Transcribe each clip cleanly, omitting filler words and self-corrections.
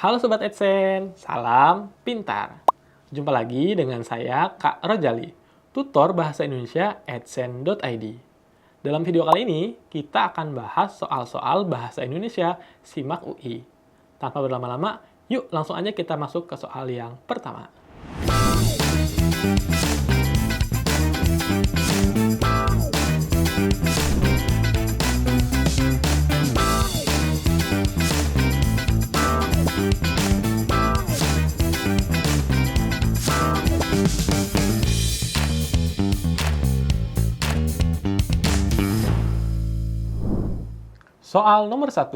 Halo Sobat Adsense, salam pintar. Jumpa lagi dengan saya Kak Rojali, tutor Bahasa Indonesia adsense.id. Dalam video kali ini, kita akan bahas soal-soal Bahasa Indonesia SIMAK UI. Tanpa berlama-lama, yuk langsung aja kita masuk ke soal yang pertama. Soal nomor 1.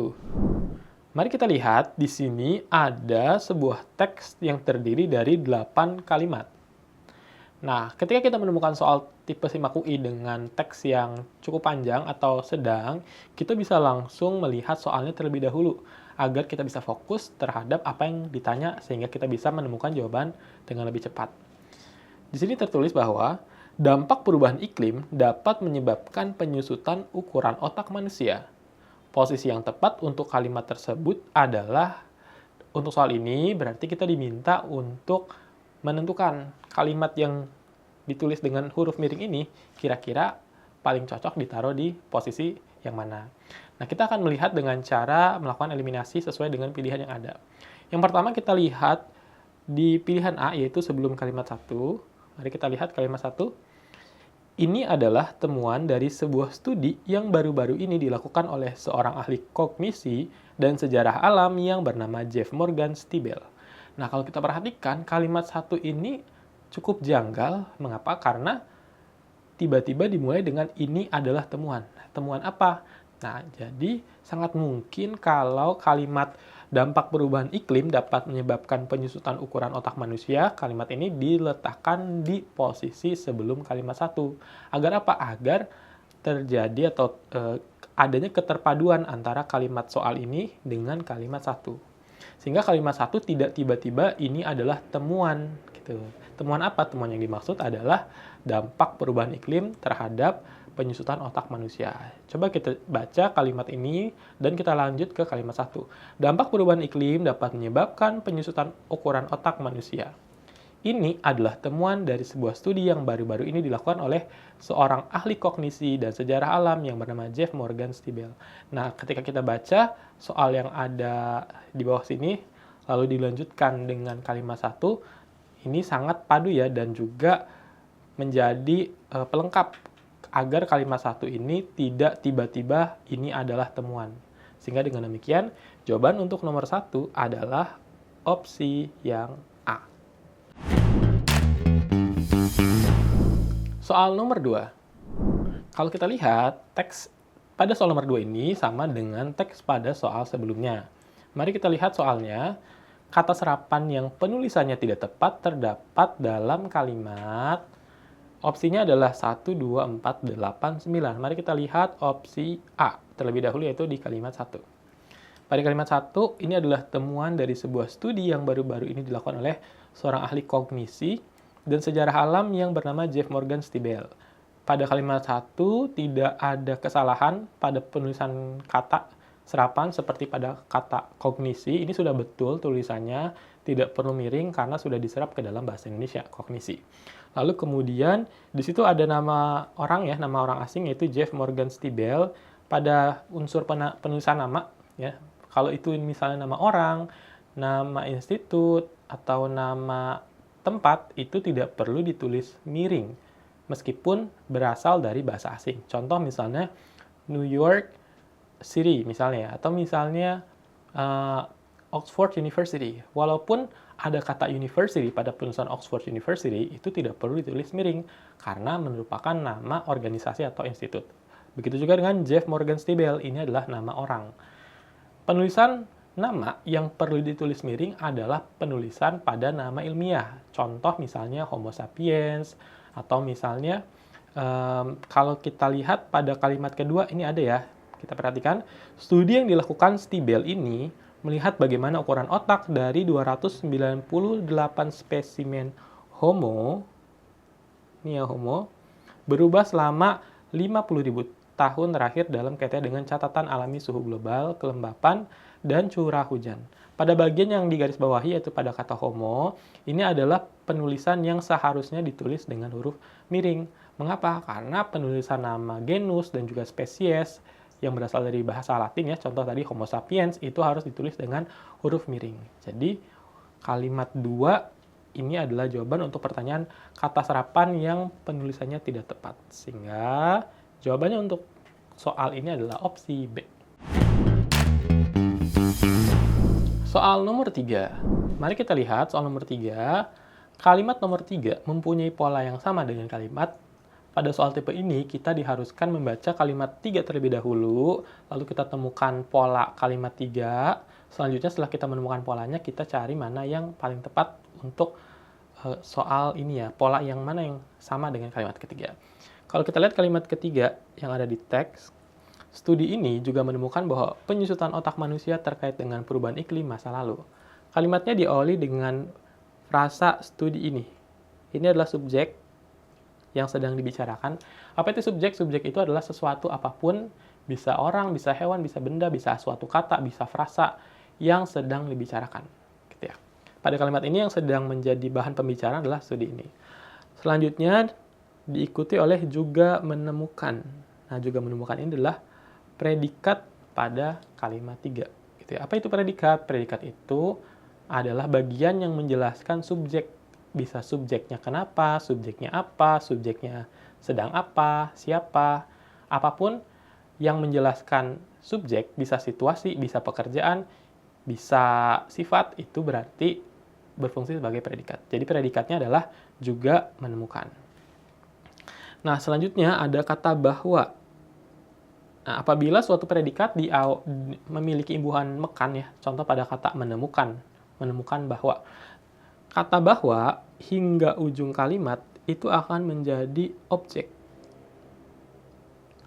Mari kita lihat di sini ada sebuah teks yang terdiri dari 8 kalimat. Nah, ketika kita menemukan soal tipe SIMAK UI dengan teks yang cukup panjang atau sedang, kita bisa langsung melihat soalnya terlebih dahulu agar kita bisa fokus terhadap apa yang ditanya sehingga kita bisa menemukan jawaban dengan lebih cepat. Di sini tertulis bahwa dampak perubahan iklim dapat menyebabkan penyusutan ukuran otak manusia. Posisi yang tepat untuk kalimat tersebut adalah, untuk soal ini berarti kita diminta untuk menentukan kalimat yang ditulis dengan huruf miring ini kira-kira paling cocok ditaruh di posisi yang mana. Nah, kita akan melihat dengan cara melakukan eliminasi sesuai dengan pilihan yang ada. Yang pertama kita lihat di pilihan A, yaitu sebelum kalimat 1. Mari kita lihat kalimat 1. Ini adalah temuan dari sebuah studi yang baru-baru ini dilakukan oleh seorang ahli kognisi dan sejarah alam yang bernama Jeff Morgan Stibel. Nah, kalau kita perhatikan, kalimat 1 ini cukup janggal. Mengapa? Karena tiba-tiba dimulai dengan ini adalah temuan. Temuan apa? Nah, jadi sangat mungkin kalau kalimat dampak perubahan iklim dapat menyebabkan penyusutan ukuran otak manusia, kalimat ini diletakkan di posisi sebelum kalimat 1. Agar apa? Agar terjadi atau adanya keterpaduan antara kalimat soal ini dengan kalimat 1. Sehingga kalimat 1 tidak tiba-tiba ini adalah temuan. Gitu. Temuan apa? Temuan yang dimaksud adalah dampak perubahan iklim terhadap penyusutan otak manusia. Coba kita baca kalimat ini dan kita lanjut ke kalimat 1. Dampak perubahan iklim dapat menyebabkan penyusutan ukuran otak manusia. Ini adalah temuan dari sebuah studi yang baru-baru ini dilakukan oleh seorang ahli kognisi dan sejarah alam yang bernama Jeff Morgan Stibel. Nah, ketika kita baca soal yang ada di bawah sini, lalu dilanjutkan dengan kalimat 1, ini sangat padu ya, dan juga menjadi pelengkap agar kalimat 1 ini tidak tiba-tiba ini adalah temuan. Sehingga dengan demikian, jawaban untuk nomor 1 adalah opsi yang A. Soal nomor 2. Kalau kita lihat, teks pada soal nomor 2 ini sama dengan teks pada soal sebelumnya. Mari kita lihat soalnya. Kata serapan yang penulisannya tidak tepat terdapat dalam kalimat. Opsinya adalah 1, 2, 4, 8, 9. Mari kita lihat opsi A terlebih dahulu, yaitu di kalimat 1. Pada kalimat 1, ini adalah temuan dari sebuah studi yang baru-baru ini dilakukan oleh seorang ahli kognisi dan sejarah alam yang bernama Jeff Morgan Stibel. Pada kalimat 1, tidak ada kesalahan pada penulisan kata serapan seperti pada kata kognisi. Ini sudah betul tulisannya, tidak perlu miring karena sudah diserap ke dalam bahasa Indonesia, kognisi. Lalu kemudian di situ ada nama orang ya, nama orang asing, yaitu Jeff Morgan Stibel. Pada unsur penulisan nama ya, kalau itu misalnya nama orang, nama institut atau nama tempat, itu tidak perlu ditulis miring meskipun berasal dari bahasa asing. Contoh misalnya New York City misalnya, atau misalnya Oxford University. Walaupun ada kata university pada penulisan Oxford University, itu tidak perlu ditulis miring karena merupakan nama organisasi atau institut. Begitu juga dengan Jeff Morgan Stibel, ini adalah nama orang. Penulisan nama yang perlu ditulis miring adalah penulisan pada nama ilmiah. Contoh misalnya Homo sapiens, atau misalnya kalau kita lihat pada kalimat kedua ini ada ya, kita perhatikan, studi yang dilakukan Stibel ini melihat bagaimana ukuran otak dari 298 spesimen Homo, ini ya Homo, berubah selama 50.000 tahun terakhir dalam kaitan dengan catatan alami suhu global, kelembapan, dan curah hujan. Pada bagian yang digarisbawahi yaitu pada kata homo, ini adalah penulisan yang seharusnya ditulis dengan huruf miring. Mengapa? Karena penulisan nama genus dan juga spesies yang berasal dari bahasa Latin ya, contoh tadi Homo sapiens itu harus ditulis dengan huruf miring. Jadi kalimat 2 ini adalah jawaban untuk pertanyaan kata serapan yang penulisannya tidak tepat. Sehingga jawabannya untuk soal ini adalah opsi B. Soal nomor 3. Mari kita lihat soal nomor 3. Kalimat nomor 3 mempunyai pola yang sama dengan kalimat. Pada soal tipe ini, kita diharuskan membaca kalimat 3 terlebih dahulu, lalu kita temukan pola kalimat 3. Selanjutnya setelah kita menemukan polanya, kita cari mana yang paling tepat untuk soal ini ya, pola yang mana yang sama dengan kalimat ketiga. Kalau kita lihat kalimat ketiga yang ada di teks, studi ini juga menemukan bahwa penyusutan otak manusia terkait dengan perubahan iklim masa lalu. Kalimatnya diawali dengan frasa studi ini. Ini adalah subjek yang sedang dibicarakan. Apa itu subjek? Subjek itu adalah sesuatu apapun, bisa orang, bisa hewan, bisa benda, bisa suatu kata, bisa frasa yang sedang dibicarakan. Gitu ya. Pada kalimat ini yang sedang menjadi bahan pembicaraan adalah studi ini. Selanjutnya diikuti oleh juga menemukan. Nah, juga menemukan ini adalah predikat pada kalimat 3. Gitu ya. Apa itu predikat? Predikat itu adalah bagian yang menjelaskan subjek. Bisa subjeknya kenapa, subjeknya apa, subjeknya sedang apa, siapa, apapun yang menjelaskan subjek, bisa situasi, bisa pekerjaan, bisa sifat, itu berarti berfungsi sebagai predikat. Jadi predikatnya adalah juga menemukan. Nah, selanjutnya ada kata bahwa. Nah, apabila suatu predikat memiliki imbuhan mekan ya, contoh pada kata menemukan bahwa. Kata bahwa hingga ujung kalimat itu akan menjadi objek.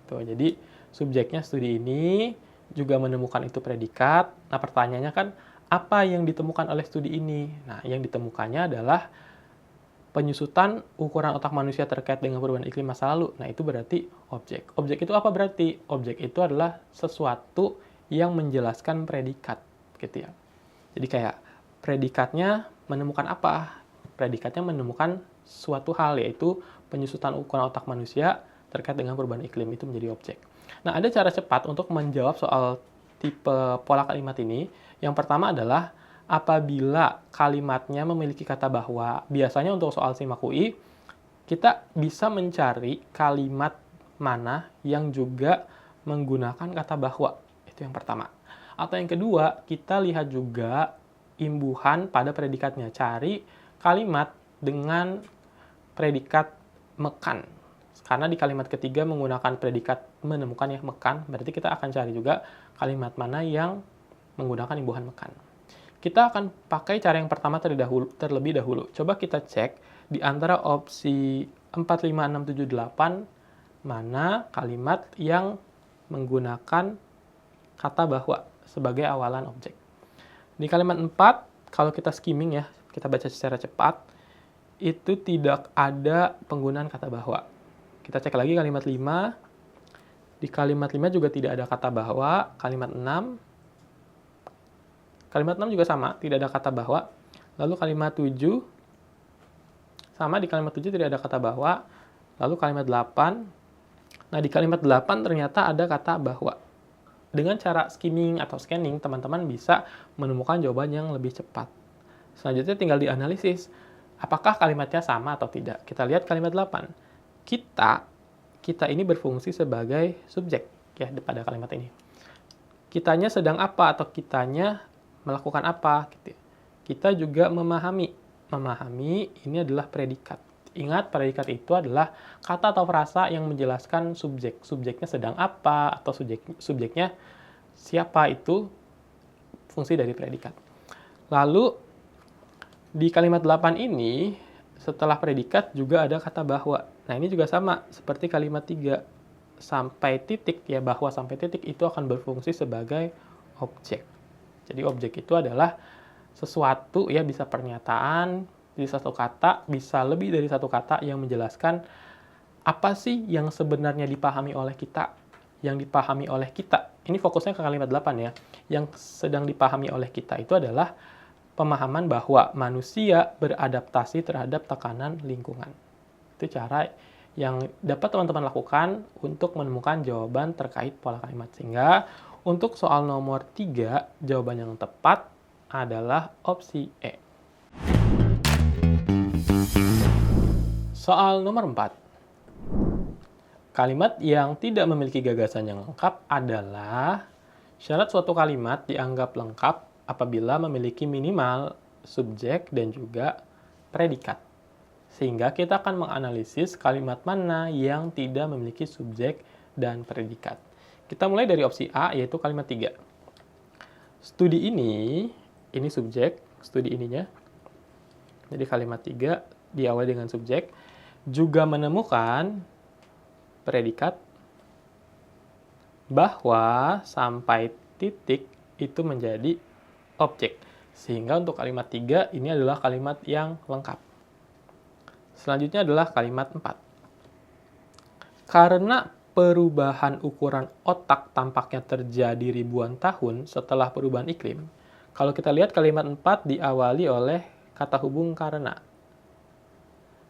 Tuh, jadi subjeknya studi ini juga menemukan itu predikat. Nah, pertanyaannya kan apa yang ditemukan oleh studi ini? Nah, yang ditemukannya adalah penyusutan ukuran otak manusia terkait dengan perubahan iklim masa lalu. Nah, itu berarti objek. Objek itu apa berarti? Objek itu adalah sesuatu yang menjelaskan predikat, gitu ya. Jadi kayak predikatnya menemukan apa? Predikatnya menemukan suatu hal, yaitu penyusutan ukuran otak manusia terkait dengan perubahan iklim, itu menjadi objek. Nah, ada cara cepat untuk menjawab soal tipe pola kalimat ini. Yang pertama adalah apabila kalimatnya memiliki kata bahwa. Biasanya untuk soal SIMAK UI, kita bisa mencari kalimat mana yang juga menggunakan kata bahwa. Itu yang pertama. Atau yang kedua, kita lihat juga imbuhan pada predikatnya. Cari kalimat dengan predikat mekan. Karena di kalimat ketiga menggunakan predikat menemukan ya, mekan. Berarti kita akan cari juga kalimat mana yang menggunakan imbuhan mekan. Kita akan pakai cara yang pertama terlebih dahulu. Coba kita cek di antara opsi 4, 5, 6, 7, 8 mana kalimat yang menggunakan kata bahwa sebagai awalan objek. Di kalimat 4, kalau kita skimming ya, kita baca secara cepat, itu tidak ada penggunaan kata bahwa. Kita cek lagi kalimat 5. Di kalimat 5 juga tidak ada kata bahwa. Kalimat 6 juga sama, tidak ada kata bahwa. Lalu kalimat 7, sama, di kalimat 7 tidak ada kata bahwa. Lalu kalimat 8, nah di kalimat 8 ternyata ada kata bahwa. Dengan cara skimming atau scanning, teman-teman bisa menemukan jawaban yang lebih cepat. Selanjutnya tinggal dianalisis, apakah kalimatnya sama atau tidak. Kita lihat kalimat 8. Kita ini berfungsi sebagai subjek ya pada kalimat ini. Kitanya sedang apa atau kitanya melakukan apa gitu. Kita juga memahami. Memahami ini adalah predikat. Ingat, predikat itu adalah kata atau frasa yang menjelaskan subjek. Subjeknya sedang apa, atau subjeknya siapa, itu fungsi dari predikat. Lalu, di kalimat 8 ini, setelah predikat juga ada kata bahwa. Nah, ini juga sama, seperti kalimat 3. Sampai titik, ya bahwa sampai titik itu akan berfungsi sebagai objek. Jadi, objek itu adalah sesuatu, ya bisa pernyataan, bisa satu kata, bisa lebih dari satu kata yang menjelaskan apa sih yang sebenarnya dipahami oleh kita, yang dipahami oleh kita, ini fokusnya ke kalimat 8 ya, yang sedang dipahami oleh kita itu adalah pemahaman bahwa manusia beradaptasi terhadap tekanan lingkungan. Itu cara yang dapat teman-teman lakukan untuk menemukan jawaban terkait pola kalimat. Sehingga untuk soal nomor 3, jawaban yang tepat adalah opsi E. Soal nomor 4. Kalimat yang tidak memiliki gagasan yang lengkap adalah syarat suatu kalimat dianggap lengkap apabila memiliki minimal subjek dan juga predikat. Sehingga kita akan menganalisis kalimat mana yang tidak memiliki subjek dan predikat. Kita mulai dari opsi A, yaitu kalimat 3. Studi ini subjek, studi ininya. Jadi kalimat 3 diawali dengan subjek, juga menemukan predikat bahwa sampai titik itu menjadi objek. Sehingga untuk kalimat 3 ini adalah kalimat yang lengkap. Selanjutnya adalah kalimat 4. Karena perubahan ukuran otak tampaknya terjadi ribuan tahun setelah perubahan iklim, kalau kita lihat kalimat 4 diawali oleh kata hubung karena.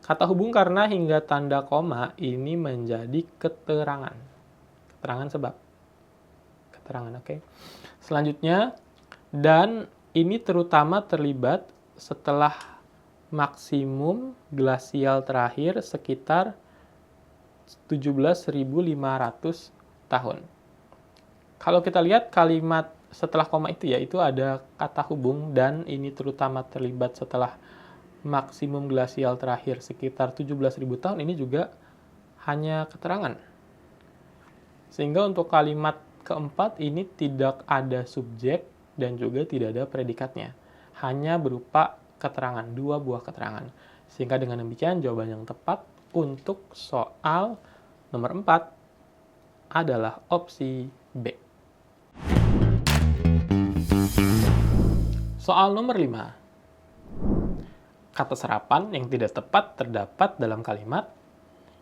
Kata hubung karena hingga tanda koma ini menjadi keterangan. Keterangan sebab. Keterangan, oke. Selanjutnya, dan ini terutama terlibat setelah maksimum glasial terakhir sekitar 17.500 tahun. Kalau kita lihat kalimat setelah koma itu ada kata hubung dan ini terutama terlibat setelah maksimum glasial terakhir sekitar 17.000 tahun, ini juga hanya keterangan. Sehingga untuk kalimat keempat ini tidak ada subjek dan juga tidak ada predikatnya. Hanya berupa keterangan, 2 buah keterangan. Sehingga dengan demikian jawaban yang tepat untuk soal nomor 4 adalah opsi B. Soal nomor 5. Kata serapan yang tidak tepat terdapat dalam kalimat.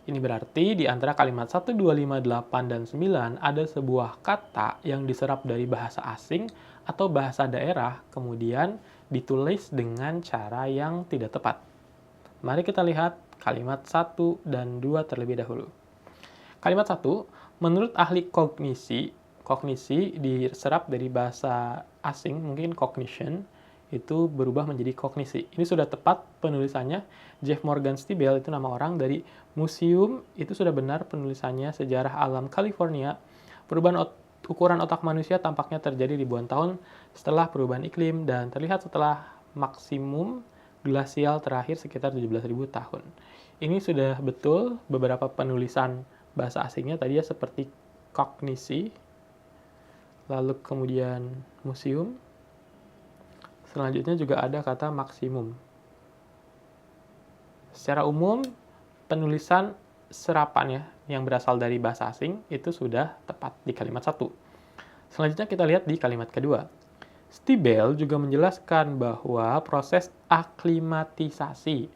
Ini berarti di antara kalimat 1, 2, 5, 8, dan 9 ada sebuah kata yang diserap dari bahasa asing atau bahasa daerah, kemudian ditulis dengan cara yang tidak tepat. Mari kita lihat kalimat 1 dan 2 terlebih dahulu. Kalimat 1, menurut ahli kognisi diserap dari bahasa asing, mungkin cognition, itu berubah menjadi kognisi. Ini sudah tepat penulisannya. Jeff Morgan Stibel itu nama orang dari museum, itu sudah benar penulisannya. Sejarah alam California. Perubahan ukuran otak manusia tampaknya terjadi ribuan tahun setelah perubahan iklim dan terlihat setelah maksimum glasial terakhir sekitar 17.000 tahun. Ini sudah betul beberapa penulisan bahasa asingnya tadi ya, seperti kognisi, lalu kemudian museum. Selanjutnya juga ada kata maksimum. Secara umum, penulisan serapan ya, yang berasal dari bahasa asing itu sudah tepat di kalimat 1. Selanjutnya kita lihat di kalimat kedua. Stibel juga menjelaskan bahwa proses aklimatisasi.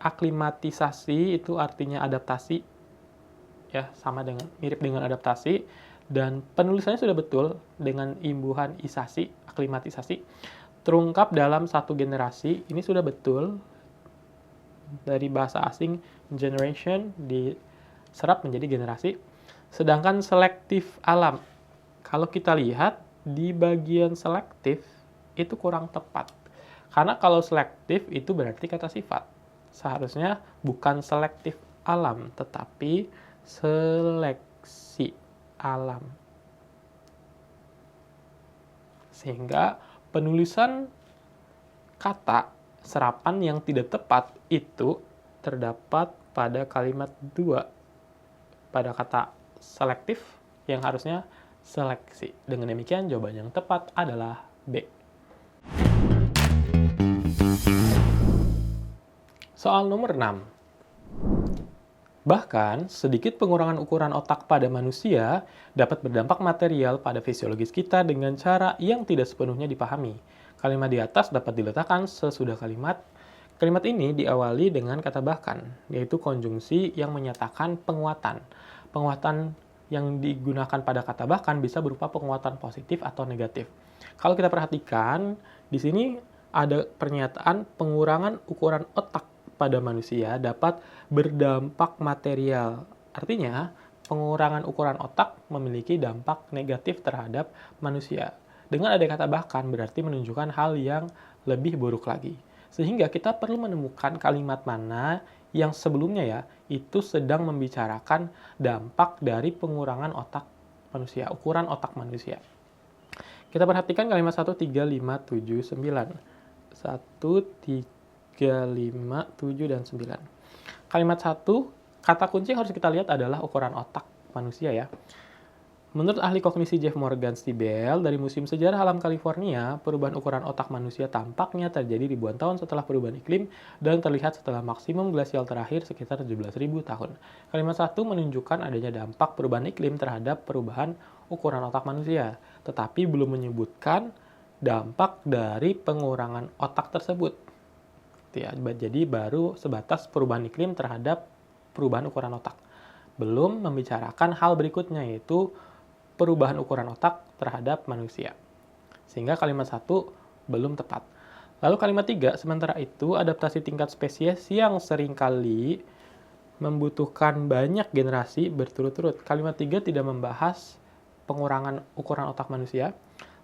Aklimatisasi itu artinya adaptasi, ya, sama dengan mirip dengan adaptasi. Dan penulisannya sudah betul dengan imbuhan isasi, aklimatisasi, terungkap dalam satu generasi. Ini sudah betul dari bahasa asing generation diserap menjadi generasi. Sedangkan selektif alam, kalau kita lihat di bagian selektif itu kurang tepat. Karena kalau selektif itu berarti kata sifat. Seharusnya bukan selektif alam, tetapi seleksi alam. Sehingga penulisan kata serapan yang tidak tepat itu terdapat pada kalimat 2, pada kata selektif yang harusnya seleksi. Dengan demikian jawaban yang tepat adalah B. Soal nomor 6. Bahkan, sedikit pengurangan ukuran otak pada manusia dapat berdampak material pada fisiologis kita dengan cara yang tidak sepenuhnya dipahami. Kalimat di atas dapat diletakkan sesudah kalimat. Kalimat ini diawali dengan kata bahkan, yaitu konjungsi yang menyatakan penguatan. Penguatan yang digunakan pada kata bahkan bisa berupa penguatan positif atau negatif. Kalau kita perhatikan, di sini ada pernyataan pengurangan ukuran otak pada manusia dapat berdampak material. Artinya, pengurangan ukuran otak memiliki dampak negatif terhadap manusia. Dengan ada kata bahkan berarti menunjukkan hal yang lebih buruk lagi. Sehingga kita perlu menemukan kalimat mana yang sebelumnya ya, itu sedang membicarakan dampak dari pengurangan otak manusia, ukuran otak manusia. Kita perhatikan kalimat 1, 3, 5, 7, 9. 1, 3, 5, 7, dan 9. Kalimat 1, kata kunci yang harus kita lihat adalah ukuran otak manusia ya. Menurut ahli kognisi Jeff Morgan Stibel, dari Museum Sejarah Alam California, perubahan ukuran otak manusia tampaknya terjadi ribuan tahun setelah perubahan iklim dan terlihat setelah maksimum glasial terakhir sekitar 17.000 tahun. Kalimat 1 menunjukkan adanya dampak perubahan iklim terhadap perubahan ukuran otak manusia, tetapi belum menyebutkan dampak dari pengurangan otak tersebut. Jadi baru sebatas perubahan iklim terhadap perubahan ukuran otak. Belum membicarakan hal berikutnya, yaitu perubahan ukuran otak terhadap manusia. Sehingga kalimat 1 belum tepat. Lalu kalimat 3, sementara itu adaptasi tingkat spesies yang seringkali membutuhkan banyak generasi berturut-turut. Kalimat 3 tidak membahas pengurangan ukuran otak manusia.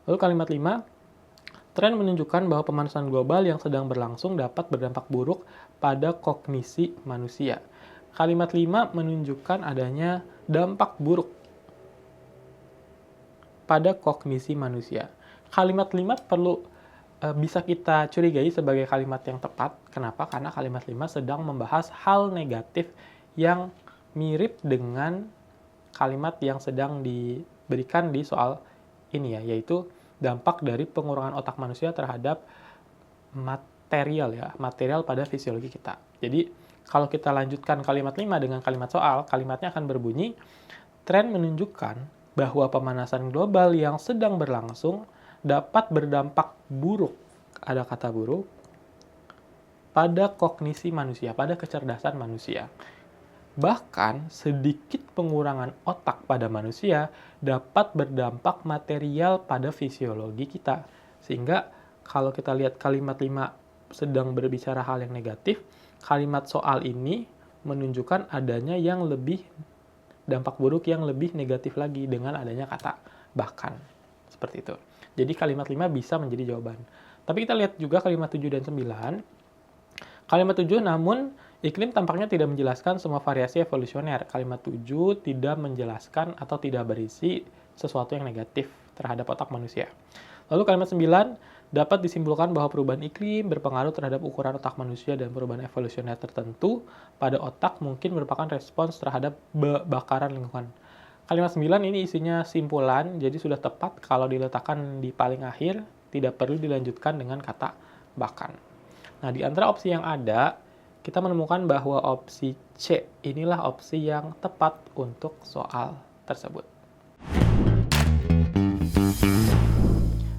Lalu kalimat 5, tren menunjukkan bahwa pemanasan global yang sedang berlangsung dapat berdampak buruk pada kognisi manusia. Kalimat 5 menunjukkan adanya dampak buruk pada kognisi manusia. Kalimat 5 perlu bisa kita curigai sebagai kalimat yang tepat. Kenapa? Karena kalimat 5 sedang membahas hal negatif yang mirip dengan kalimat yang sedang diberikan di soal ini ya, yaitu dampak dari pengurangan otak manusia terhadap material pada fisiologi kita. Jadi, kalau kita lanjutkan kalimat 5 dengan kalimat soal, kalimatnya akan berbunyi, tren menunjukkan bahwa pemanasan global yang sedang berlangsung dapat berdampak buruk, ada kata buruk, pada kognisi manusia, pada kecerdasan manusia. Bahkan, sedikit pengurangan otak pada manusia dapat berdampak material pada fisiologi kita. Sehingga, kalau kita lihat kalimat 5 sedang berbicara hal yang negatif, kalimat soal ini menunjukkan adanya yang lebih dampak buruk yang lebih negatif lagi dengan adanya kata bahkan. Seperti itu. Jadi kalimat 5 bisa menjadi jawaban. Tapi kita lihat juga kalimat 7 dan 9. Kalimat 7, namun iklim tampaknya tidak menjelaskan semua variasi evolusioner. Kalimat 7 tidak menjelaskan atau tidak berisi sesuatu yang negatif terhadap otak manusia. Lalu kalimat 9, dapat disimpulkan bahwa perubahan iklim berpengaruh terhadap ukuran otak manusia dan perubahan evolusioner tertentu pada otak mungkin merupakan respons terhadap bakaran lingkungan. Kalimat 9 ini isinya simpulan, jadi sudah tepat kalau diletakkan di paling akhir, tidak perlu dilanjutkan dengan kata bahkan. Nah, di antara opsi yang ada, kita menemukan bahwa opsi C inilah opsi yang tepat untuk soal tersebut.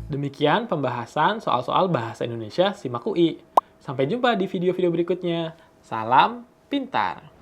Demikian pembahasan soal-soal bahasa Indonesia SIMAK UI. Sampai jumpa di video-video berikutnya. Salam pintar!